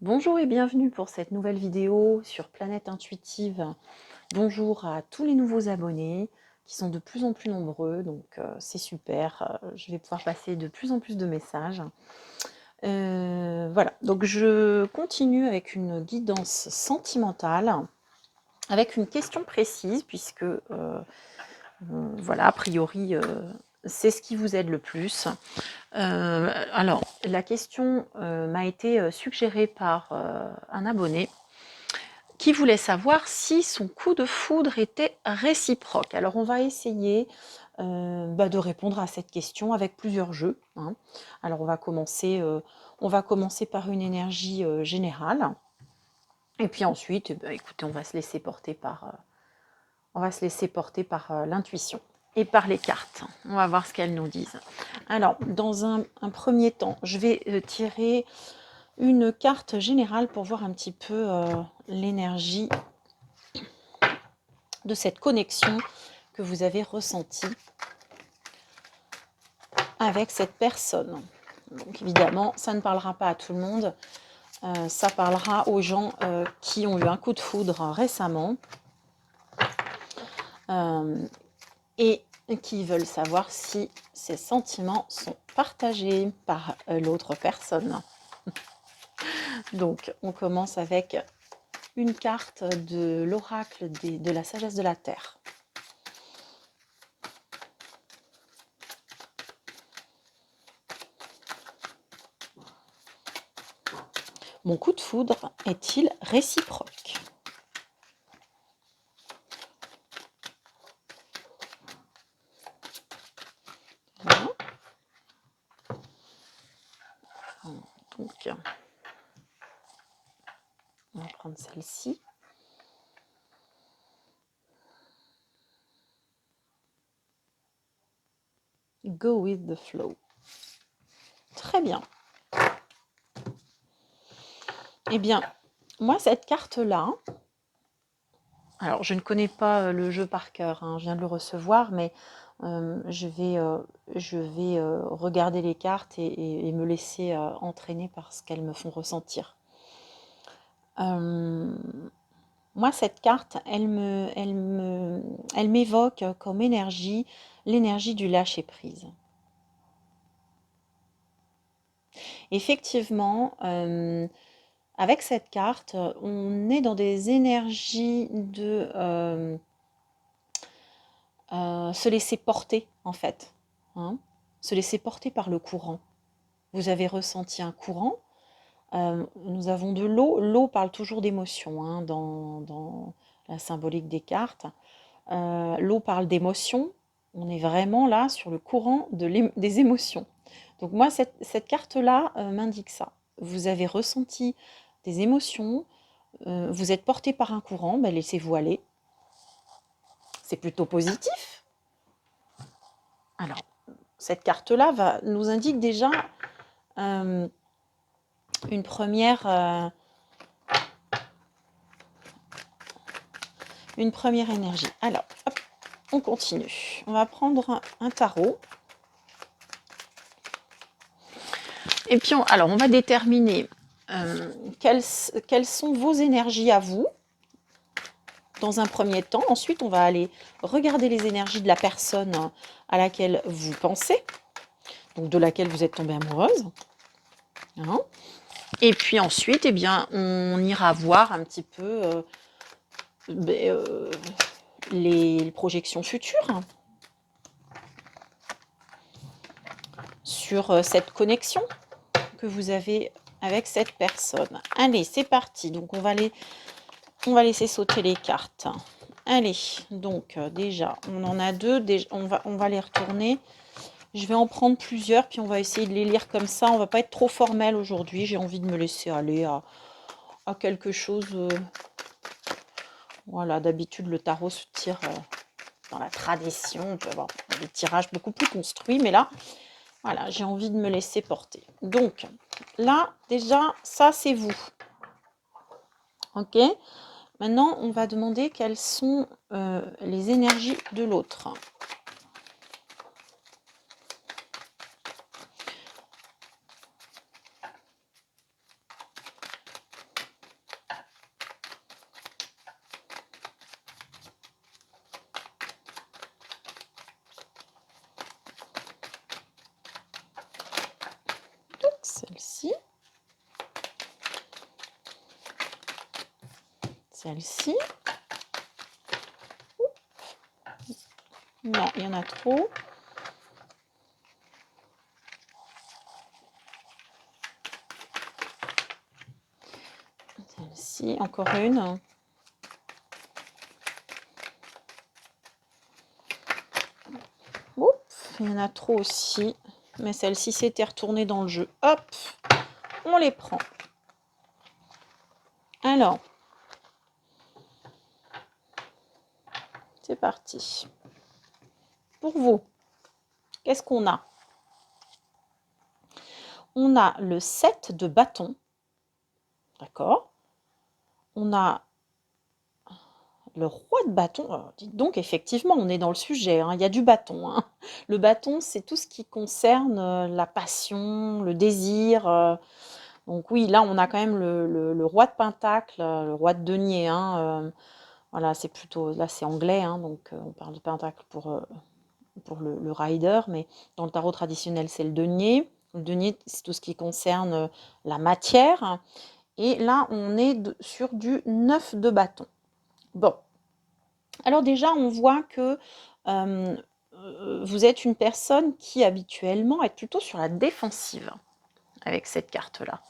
Bonjour et bienvenue pour cette nouvelle vidéo sur Planète Intuitive. Bonjour à tous les nouveaux abonnés qui sont de plus en plus nombreux, donc c'est super. Je vais pouvoir passer de plus en plus de messages. Voilà, donc je continue avec une guidance sentimentale, avec une question précise, puisque voilà, a priori, c'est ce qui vous aide le plus. Alors, la question m'a été suggérée par un abonné qui voulait savoir si son coup de foudre était réciproque. Alors, on va essayer de répondre à cette question avec plusieurs jeux, hein. Alors, on va commencer par une énergie générale. Et puis ensuite, écoutez, on va se laisser porter par l'intuition et par les cartes. On va voir ce qu'elles nous disent. Alors, dans un premier temps, je vais tirer une carte générale pour voir un petit peu l'énergie de cette connexion que vous avez ressentie avec cette personne. Donc évidemment, ça ne parlera pas à tout le monde. Ça parlera aux gens qui ont eu un coup de foudre récemment et qui veulent savoir si ces sentiments sont partagés par l'autre personne. Donc, on commence avec une carte de l'oracle de la sagesse de la Terre. Mon coup de foudre est-il réciproque? Voilà. Donc, on va prendre celle-ci. Go with the flow. Très bien. Eh bien, moi, cette carte-là, alors je ne connais pas le jeu par cœur, hein, je viens de le recevoir, mais je vais regarder les cartes et me laisser entraîner par ce qu'elles me font ressentir. Moi, cette carte, elle m'évoque comme énergie l'énergie du lâcher-prise. Effectivement, avec cette carte, on est dans des énergies de se laisser porter, en fait, hein, se laisser porter par le courant. Vous avez ressenti un courant. Nous avons de l'eau. L'eau parle toujours d'émotion, hein, dans la symbolique des cartes. L'eau parle d'émotion. On est vraiment là sur le courant des émotions. Donc moi, cette carte-là m'indique ça. Vous avez ressenti des émotions, vous êtes porté par un courant, laissez-vous aller. C'est plutôt positif. Alors, cette carte-là nous indique déjà une première énergie. Alors, hop, on continue. On va prendre un tarot. Et puis, on va déterminer quelles sont vos énergies à vous, dans un premier temps. Ensuite, on va aller regarder les énergies de la personne à laquelle vous pensez, donc de laquelle vous êtes tombée amoureuse. Hein. Et puis ensuite, on ira voir un petit peu les projections futures sur cette connexion que vous avez avec cette personne. Allez, c'est parti. Donc, on va laisser sauter les cartes. Allez, donc déjà, on en a deux. Déjà, on va les retourner. Je vais en prendre plusieurs, puis on va essayer de les lire comme ça. On va pas être trop formel aujourd'hui. J'ai envie de me laisser aller à quelque chose. Voilà, d'habitude, le tarot se tire dans la tradition. On peut avoir des tirages beaucoup plus construits, mais là, voilà, j'ai envie de me laisser porter. Donc, là, déjà, ça, c'est vous. Ok ? Maintenant, on va demander quelles sont les énergies de l'autre. celle-ci. Celle-ci. Non, il y en a trop. Celle-ci, encore une. Oups, il y en a trop aussi. Mais celle-ci s'était retournée dans le jeu. Hop, on les prend. Alors, c'est parti. Pour vous, qu'est-ce qu'on a? On a le 7 de bâton. D'accord? On a le roi de bâton. Alors, dites donc, effectivement, on est dans le sujet, hein, il y a du bâton, hein. Le bâton, c'est tout ce qui concerne la passion, le désir. Donc oui, là, on a quand même le roi de pentacle, le roi de denier, hein. Voilà, c'est plutôt, là, c'est anglais, hein, donc on parle de pentacle pour le rider, mais dans le tarot traditionnel, c'est le denier. Le denier, c'est tout ce qui concerne la matière. Et là, on est sur du 9 de bâton. Bon, alors déjà, on voit que vous êtes une personne qui habituellement est plutôt sur la défensive avec cette carte-là,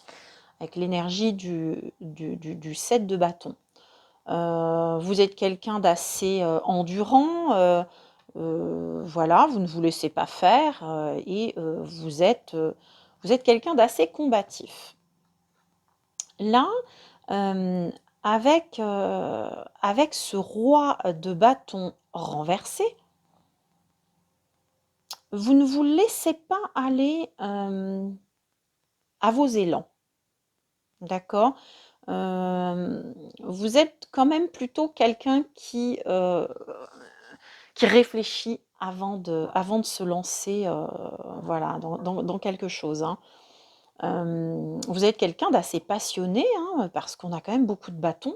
avec l'énergie du 7 de bâton. Vous êtes quelqu'un d'assez endurant, voilà, vous ne vous laissez pas faire et vous êtes quelqu'un d'assez combatif. Là, avec ce roi de bâton renversé, vous ne vous laissez pas aller à vos élans. D'accord? Vous êtes quand même plutôt quelqu'un qui réfléchit avant de se lancer voilà, dans quelque chose, hein. Vous êtes quelqu'un d'assez passionné, hein, parce qu'on a quand même beaucoup de bâtons.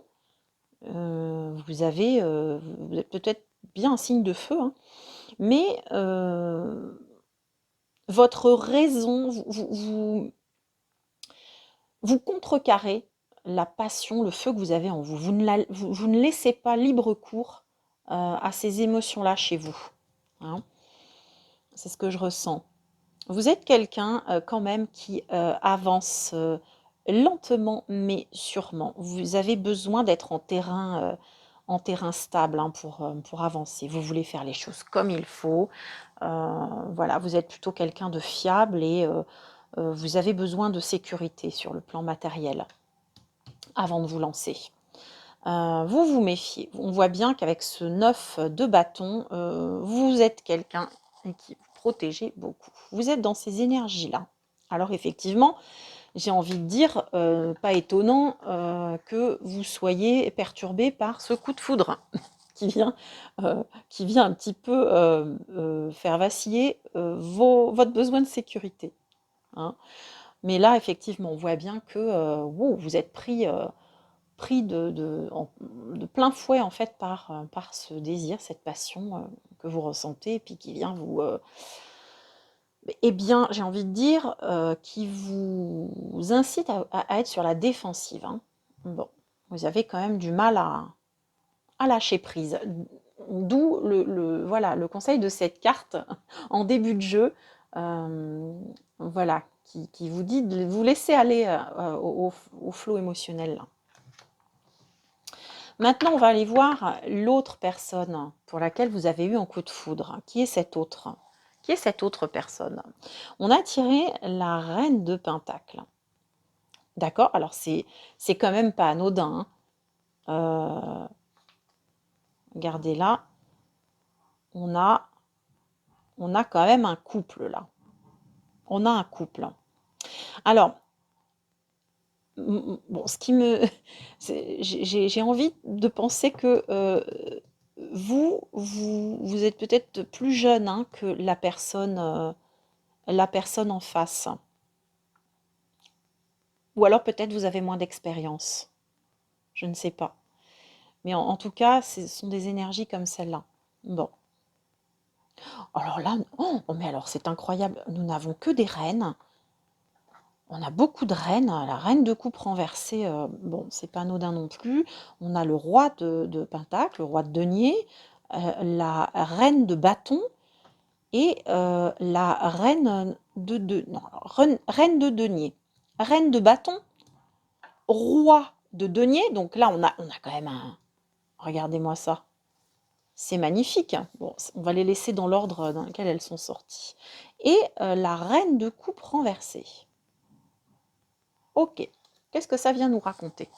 Vous êtes peut-être bien un signe de feu, hein, mais votre raison, vous contrecarrez la passion, le feu que vous avez en vous. Vous ne laissez pas libre cours à ces émotions-là chez vous, hein. C'est ce que je ressens. Vous êtes quelqu'un quand même qui avance lentement mais sûrement. Vous avez besoin d'être en terrain stable, hein, pour avancer. Vous voulez faire les choses comme il faut. Voilà, vous êtes plutôt quelqu'un de fiable et vous avez besoin de sécurité sur le plan matériel avant de vous lancer. Vous vous méfiez. On voit bien qu'avec ce 9 de bâton, vous êtes quelqu'un qui vous protégez beaucoup. Vous êtes dans ces énergies-là. Alors effectivement, j'ai envie de dire, pas étonnant que vous soyez perturbé par ce coup de foudre qui vient un petit peu faire vaciller votre besoin de sécurité, hein. Mais là, effectivement, on voit bien que wow, vous êtes pris de plein fouet en fait par ce désir, cette passion que vous ressentez et puis qui vient vous eh bien, j'ai envie de dire, qui vous incite à être sur la défensive, hein. Bon, vous avez quand même du mal à lâcher prise. D'où voilà, le conseil de cette carte en début de jeu, voilà, qui vous dit de vous laisser aller au flot émotionnel, là. Maintenant, on va aller voir l'autre personne pour laquelle vous avez eu un coup de foudre. Qui est cette autre? Qui est cette autre personne? On a tiré la reine de Pentacle. D'accord? Alors, c'est quand même pas anodin, hein. Regardez là, on a quand même un couple là. On a un couple. Alors, bon, j'ai envie de penser que vous êtes peut-être plus jeune, hein, que la personne en face. Ou alors peut-être vous avez moins d'expérience. Je ne sais pas. Mais en tout cas, ce sont des énergies comme celle-là. Bon. Alors là, oh, mais alors c'est incroyable. Nous n'avons que des reines. On a beaucoup de reines. La reine de coupe renversée, bon, c'est pas anodin non plus. On a le roi de Pentacle, le roi de denier, la reine de bâton et la reine non, reine de denier. Reine de bâton, roi de denier. Donc là, on a quand même un... Regardez-moi ça. C'est magnifique. Bon, on va les laisser dans l'ordre dans lequel elles sont sorties. Et la reine de coupe renversée. Ok. Qu'est-ce que ça vient nous raconter?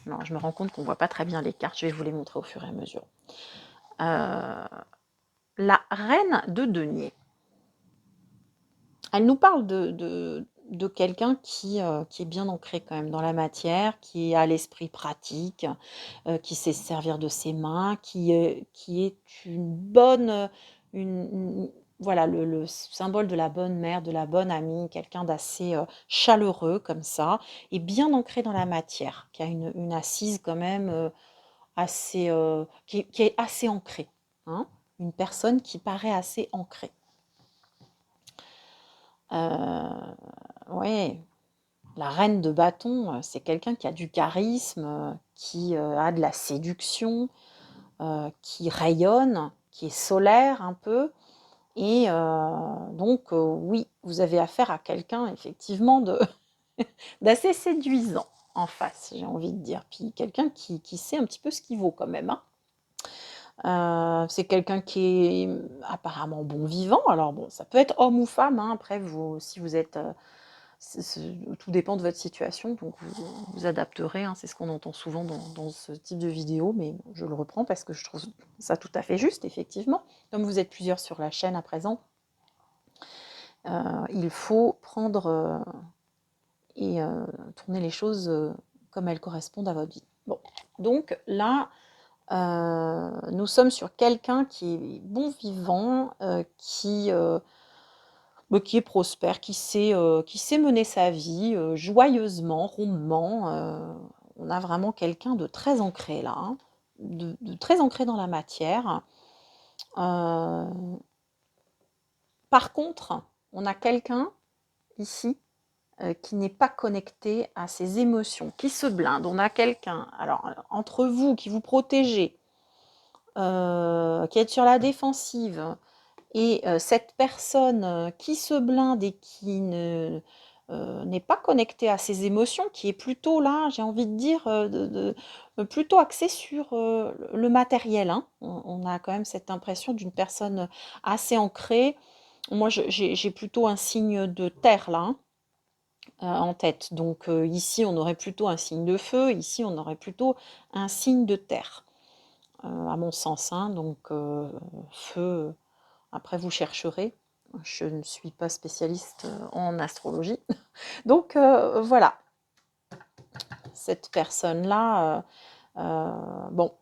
Non, je me rends compte qu'on ne voit pas très bien les cartes. Je vais vous les montrer au fur et à mesure. La reine de denier. Elle nous parle de quelqu'un qui est bien ancré quand même dans la matière, qui a l'esprit pratique, qui sait se servir de ses mains, qui est une bonne... voilà, le symbole de la bonne mère, de la bonne amie, quelqu'un d'assez chaleureux comme ça, et bien ancré dans la matière, qui a une assise quand même assez... qui est assez ancrée. Hein, une personne qui paraît assez ancrée. Oui, la reine de bâton, c'est quelqu'un qui a du charisme, qui a de la séduction, qui rayonne, qui est solaire un peu. Et donc, oui, vous avez affaire à quelqu'un, effectivement, d'assez séduisant en face, j'ai envie de dire. Puis quelqu'un qui sait un petit peu ce qu'il vaut quand même. Hein. C'est quelqu'un qui est apparemment bon vivant. Alors bon, ça peut être homme ou femme. Hein. Après, si vous êtes... tout dépend de votre situation, donc vous adapterez. Hein. C'est ce qu'on entend souvent dans ce type de vidéo, mais je le reprends parce que je trouve ça tout à fait juste, effectivement. Comme vous êtes plusieurs sur la chaîne à présent, il faut prendre et tourner les choses comme elles correspondent à votre vie. Bon, donc là, nous sommes sur quelqu'un qui est bon vivant, qui est prospère, qui sait mener sa vie joyeusement, rondement. On a vraiment quelqu'un de très ancré là, hein, de très ancré dans la matière. Par contre, on a quelqu'un ici qui n'est pas connecté à ses émotions, qui se blinde. On a quelqu'un, alors entre vous, qui vous protégez, qui êtes sur la défensive, et cette personne qui se blinde et qui n'est pas connectée à ses émotions, qui est plutôt là, j'ai envie de dire, plutôt axée sur le matériel. Hein. On a quand même cette impression d'une personne assez ancrée. Moi, j'ai plutôt un signe de terre là. Hein. En tête. Donc ici, on aurait plutôt un signe de feu, ici, on aurait plutôt un signe de terre, à mon sens. Hein. Donc feu, après vous chercherez. Je ne suis pas spécialiste en astrologie. Donc voilà, cette personne-là, bon.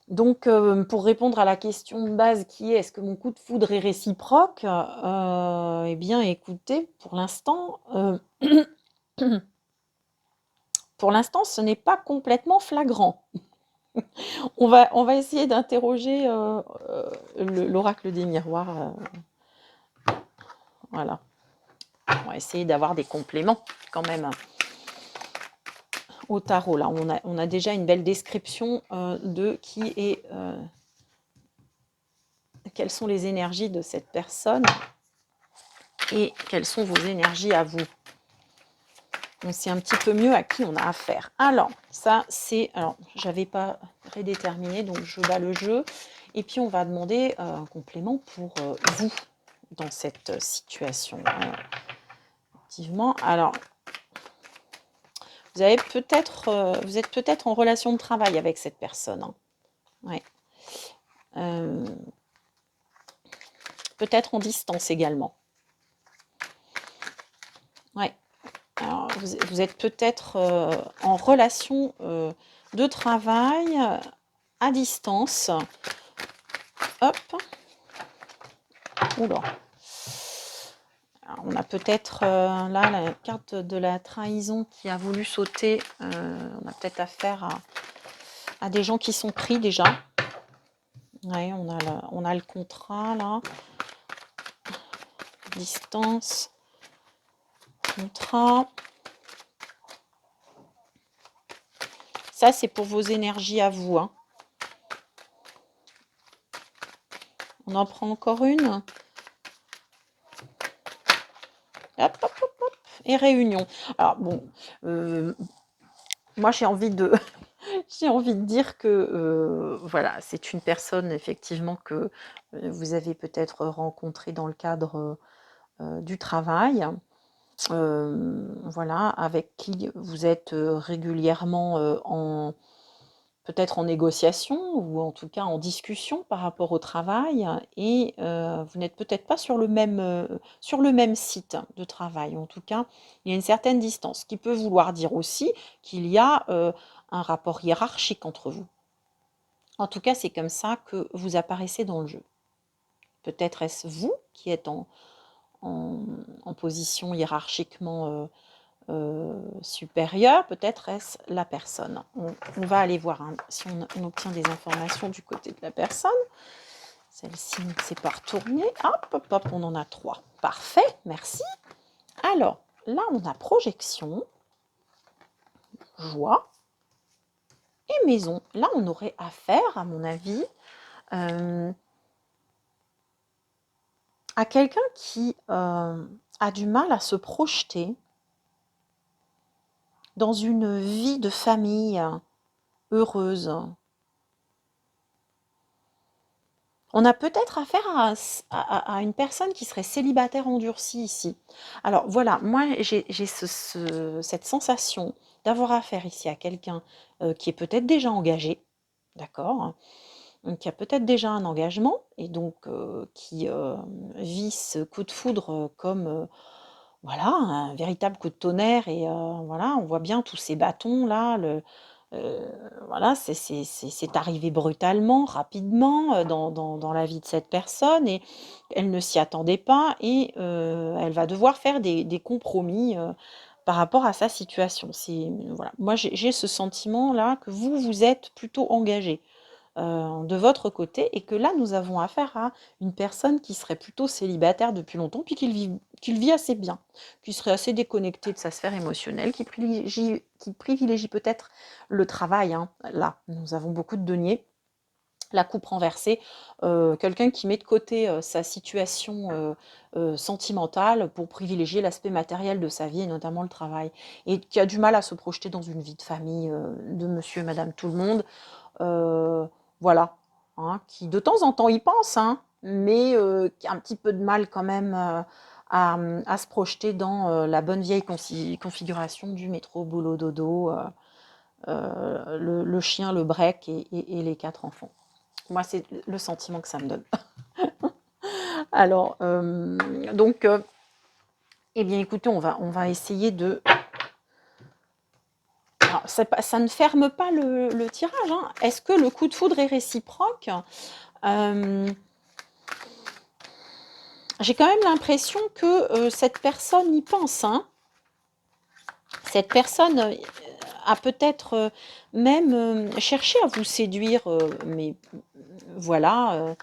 Donc, pour répondre à la question de base qui est: est-ce que mon coup de foudre est réciproque? Eh bien, écoutez, pour l'instant, ce n'est pas complètement flagrant. On va essayer d'interroger l'oracle des miroirs. Voilà. On va essayer d'avoir des compléments quand même au tarot. Là, on a déjà une belle description de qui est... quelles sont les énergies de cette personne et quelles sont vos énergies à vous. On sait un petit peu mieux à qui on a affaire. Alors, ça, c'est... Alors, j'avais pas prédéterminé, donc je bats le jeu. Et puis, on va demander un complément pour vous dans cette situation. Effectivement. Alors, vous êtes peut-être en relation de travail avec cette personne. Hein. Ouais. Peut-être en distance également. Ouais. Alors, vous êtes peut-être en relation de travail à distance. Hop. Oula. Alors, on a peut-être là la carte de la trahison qui a voulu sauter. On a peut-être affaire à des gens qui sont pris déjà. Ouais, on a le contrat là. Distance. contrat. Ça, c'est pour vos énergies à vous, hein. On en prend encore une. Hop, hop, hop, hop. Et réunion. Alors, bon, moi, j'ai envie de... J'ai envie de dire que voilà, c'est une personne effectivement que vous avez peut-être rencontrée dans le cadre du travail, voilà, avec qui vous êtes régulièrement peut-être en négociation ou en tout cas en discussion par rapport au travail et vous n'êtes peut-être pas sur le même site de travail. En tout cas, il y a une certaine distance, ce qui peut vouloir dire aussi qu'il y a un rapport hiérarchique entre vous. En tout cas, c'est comme ça que vous apparaissez dans le jeu. Peut-être est-ce vous qui êtes en position hiérarchiquement supérieure, peut-être est-ce la personne. On va aller voir hein, si on obtient des informations du côté de la personne. Celle-ci ne s'est pas retournée. Hop, hop, hop, on en a 3. Parfait, merci. Alors, là, on a projection, joie et maison. Là, on aurait affaire, à mon avis, à quelqu'un qui a du mal à se projeter dans une vie de famille heureuse. On a peut-être affaire à une personne qui serait célibataire endurcie ici. Alors voilà, moi j'ai cette sensation d'avoir affaire ici à quelqu'un qui est peut-être déjà engagé, d'accord, qui a peut-être déjà un engagement et donc qui vit ce coup de foudre comme voilà, un véritable coup de tonnerre et voilà, on voit bien tous ces bâtons là, voilà, c'est arrivé brutalement, rapidement, dans la vie de cette personne et elle ne s'y attendait pas et elle va devoir faire des compromis, par rapport à sa situation. C'est voilà, moi j'ai ce sentiment-là que vous êtes plutôt engagé de votre côté et que là, nous avons affaire à une personne qui serait plutôt célibataire depuis longtemps, puis qu'il vit assez bien, qui serait assez déconnecté de sa sphère émotionnelle, qui privilégie peut-être le travail, hein. Là, nous avons beaucoup de deniers. La coupe renversée, quelqu'un qui met de côté sa situation sentimentale pour privilégier l'aspect matériel de sa vie et notamment le travail. Et qui a du mal à se projeter dans une vie de famille de monsieur et madame tout le monde. Euh, voilà, hein, qui de temps en temps y pense, hein, mais qui a un petit peu de mal quand même à se projeter dans la bonne vieille configuration du métro, boulot, dodo, le chien, le break et les 4 enfants. Moi, c'est le sentiment que ça me donne. Alors, donc, eh bien, écoutez, on va essayer de... Alors, ça ne ferme pas le tirage, hein. Est-ce que le coup de foudre est réciproque? J'ai quand même l'impression que cette personne y pense, hein. Cette personne a peut-être même cherché à vous séduire, mais voilà,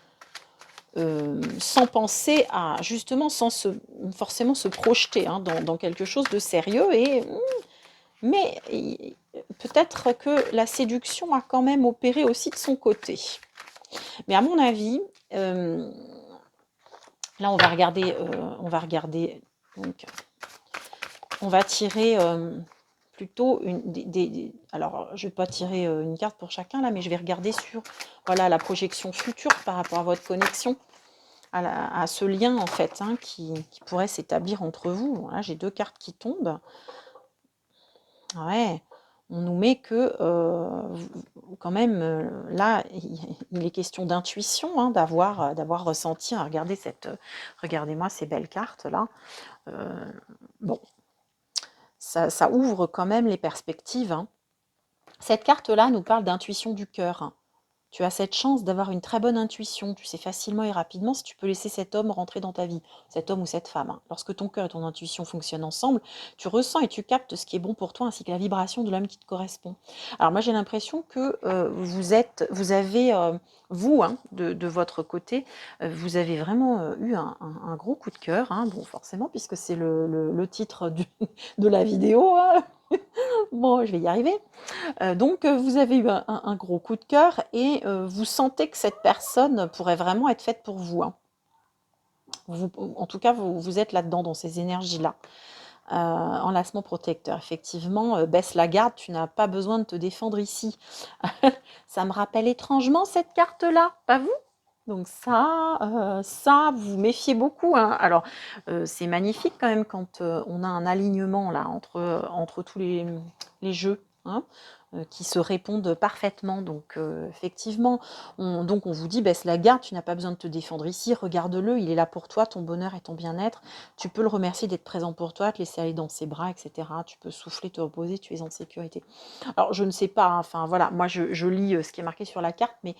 sans penser à, justement, sans forcément se projeter hein, dans quelque chose de sérieux. Mais peut-être que la séduction a quand même opéré aussi de son côté. Mais à mon avis, là, on va regarder, donc, on va tirer plutôt alors, je ne vais pas tirer une carte pour chacun, là, mais je vais regarder sur voilà, la projection future par rapport à votre connexion, à ce lien, en fait, hein, qui pourrait s'établir entre vous. Voilà, j'ai 2 cartes qui tombent. Ouais, on nous met que, quand même, là, il est question d'intuition, hein, d'avoir ressenti, hein, regardez-moi ces belles cartes-là. Bon, ça ouvre quand même les perspectives, hein. Cette carte-là nous parle d'intuition du cœur, hein. Tu as cette chance d'avoir une très bonne intuition. Tu sais facilement et rapidement si tu peux laisser cet homme rentrer dans ta vie, cet homme ou cette femme, hein. Lorsque ton cœur et ton intuition fonctionnent ensemble, tu ressens et tu captes ce qui est bon pour toi ainsi que la vibration de l'homme qui te correspond. Alors moi j'ai l'impression que vous avez, vous, hein, de votre côté, vous avez vraiment eu un gros coup de cœur, hein. Bon, forcément, puisque c'est le titre de la vidéo, hein. Bon, je vais y arriver. Donc, vous avez eu un gros coup de cœur et vous sentez que cette personne pourrait vraiment être faite pour vous, hein. En tout cas, vous êtes là-dedans, dans ces énergies-là. Enlacement protecteur, effectivement, baisse la garde, tu n'as pas besoin de te défendre ici. Ça me rappelle étrangement cette carte-là, pas vous? Donc ça, vous méfiez beaucoup, hein. Alors, c'est magnifique quand même quand on a un alignement là entre tous les jeux, hein, qui se répondent parfaitement. Donc, effectivement, donc on vous dit, baisse la garde, tu n'as pas besoin de te défendre ici, regarde-le, il est là pour toi, ton bonheur et ton bien-être. Tu peux le remercier d'être présent pour toi, te laisser aller dans ses bras, etc. Tu peux souffler, te reposer, tu es en sécurité. Alors, je ne sais pas, hein, enfin voilà, moi je lis ce qui est marqué sur la carte, mais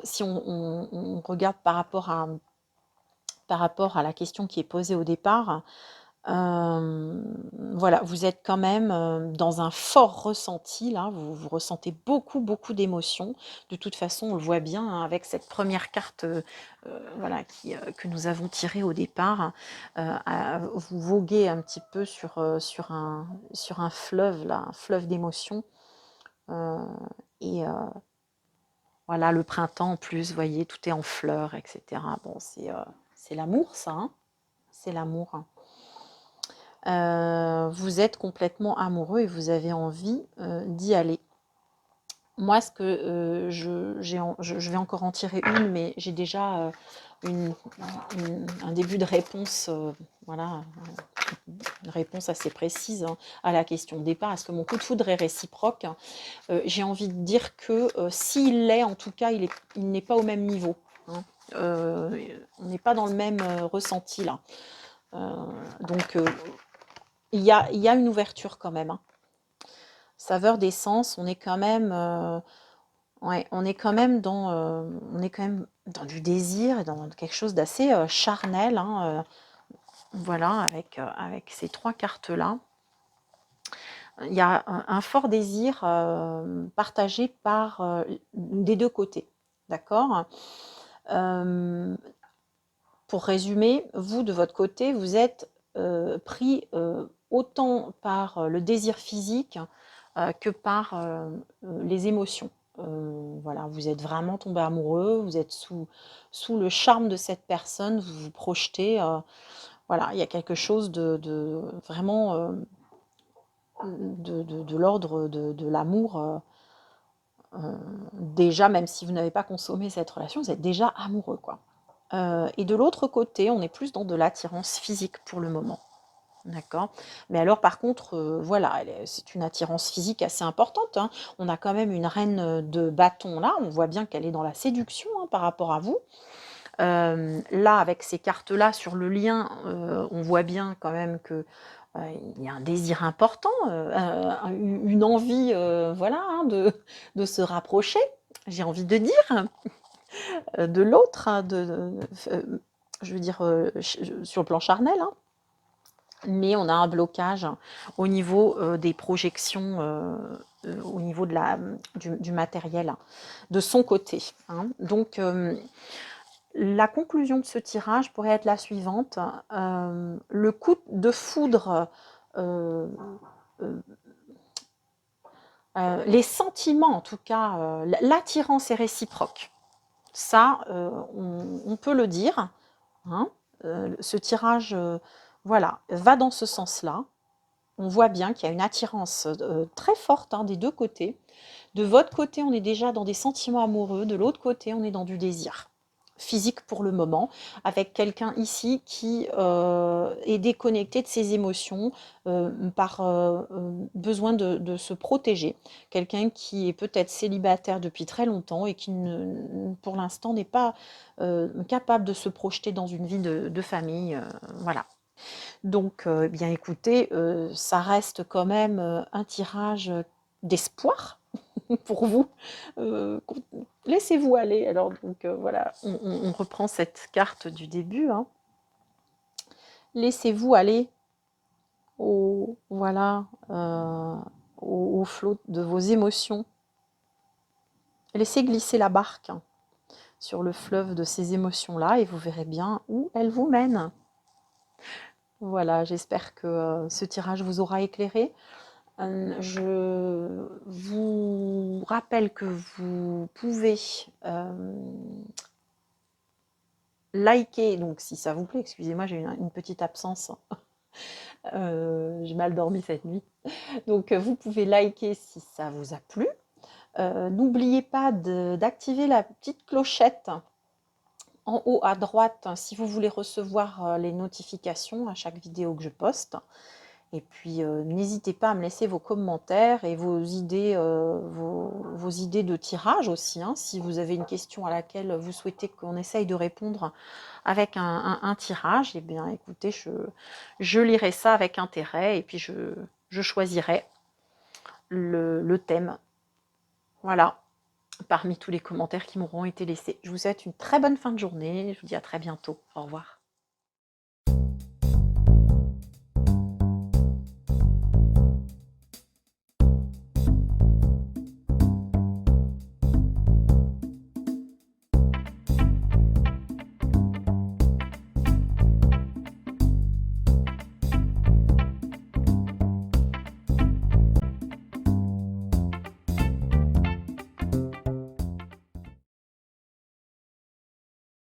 si on regarde par rapport à la question qui est posée au départ, voilà, vous êtes quand même dans un fort ressenti, là, vous ressentez beaucoup, beaucoup d'émotions. De toute façon, on le voit bien, hein, avec cette première carte voilà, que nous avons tirée au départ. Vous voguez un petit peu sur un fleuve, là, un fleuve d'émotions. Euh, et voilà, le printemps en plus, vous voyez, tout est en fleurs, etc. Bon, c'est l'amour, ça, hein, c'est l'amour. Vous êtes complètement amoureux et vous avez envie d'y aller. Moi, ce que je vais encore en tirer une, mais j'ai déjà un début de réponse, voilà, une réponse assez précise, hein, à la question de départ. Est-ce que mon coup de foudre est réciproque? J'ai envie de dire que s'il l'est, en tout cas, il n'est pas au même niveau, hein. On n'est pas dans le même ressenti là. Donc, il y a une ouverture quand même, hein. Saveur d'essence, on est quand même, ouais, on est quand même dans du désir et dans quelque chose d'assez charnel, hein, voilà, avec ces trois cartes-là. Il y a un fort désir partagé par des deux côtés, d'accord? Pour résumer, vous, de votre côté, vous êtes pris autant par le désir physique que par les émotions. Voilà, vous êtes vraiment tombé amoureux, vous êtes sous le charme de cette personne, vous vous projetez. Voilà, il y a quelque chose de vraiment de l'ordre de l'amour. Déjà, même si vous n'avez pas consommé cette relation, vous êtes déjà amoureux, quoi. Et de l'autre côté, on est plus dans de l'attirance physique pour le moment. D'accord. Mais alors, par contre, voilà, c'est une attirance physique assez importante, hein. On a quand même une reine de bâton là, on voit bien qu'elle est dans la séduction, hein, par rapport à vous. Là, avec ces cartes-là sur le lien, on voit bien quand même que il y a un désir important, une envie, voilà, hein, de se rapprocher, j'ai envie de dire, de l'autre, hein, je veux dire, sur le plan charnel, hein. Mais on a un blocage au niveau des projections, au niveau du matériel, hein, de son côté, hein. Donc, la conclusion de ce tirage pourrait être la suivante. Le coup de foudre, euh, euh, les sentiments en tout cas, l'attirance est réciproque. Ça, on peut le dire, hein. Ce tirage, voilà, va dans ce sens-là. On voit bien qu'il y a une attirance très forte, hein, des deux côtés. De votre côté, on est déjà dans des sentiments amoureux. De l'autre côté, on est dans du désir physique pour le moment, avec quelqu'un ici qui est déconnecté de ses émotions par besoin de se protéger. Quelqu'un qui est peut-être célibataire depuis très longtemps et qui, pour l'instant, n'est pas capable de se projeter dans une vie de famille. Voilà. Donc, bien écoutez, ça reste quand même un tirage d'espoir, pour vous. Laissez-vous aller. Alors, donc, voilà, on reprend cette carte du début, hein. Laissez-vous aller voilà, au flot de vos émotions. Laissez glisser la barque, hein, sur le fleuve de ces émotions-là et vous verrez bien où elles vous mènent. Voilà, j'espère que ce tirage vous aura éclairé. Je vous rappelle que vous pouvez liker, donc si ça vous plaît, excusez-moi, j'ai une petite absence. J'ai mal dormi cette nuit. Donc vous pouvez liker si ça vous a plu. N'oubliez pas d'activer la petite clochette en haut à droite si vous voulez recevoir les notifications à chaque vidéo que je poste. Et puis n'hésitez pas à me laisser vos commentaires et vos idées de tirage aussi, hein. Si vous avez une question à laquelle vous souhaitez qu'on essaye de répondre avec un tirage, eh bien écoutez, je lirai ça avec intérêt et puis je choisirai le thème. Voilà, parmi tous les commentaires qui m'auront été laissés. Je vous souhaite une très bonne fin de journée. Je vous dis à très bientôt. Au revoir.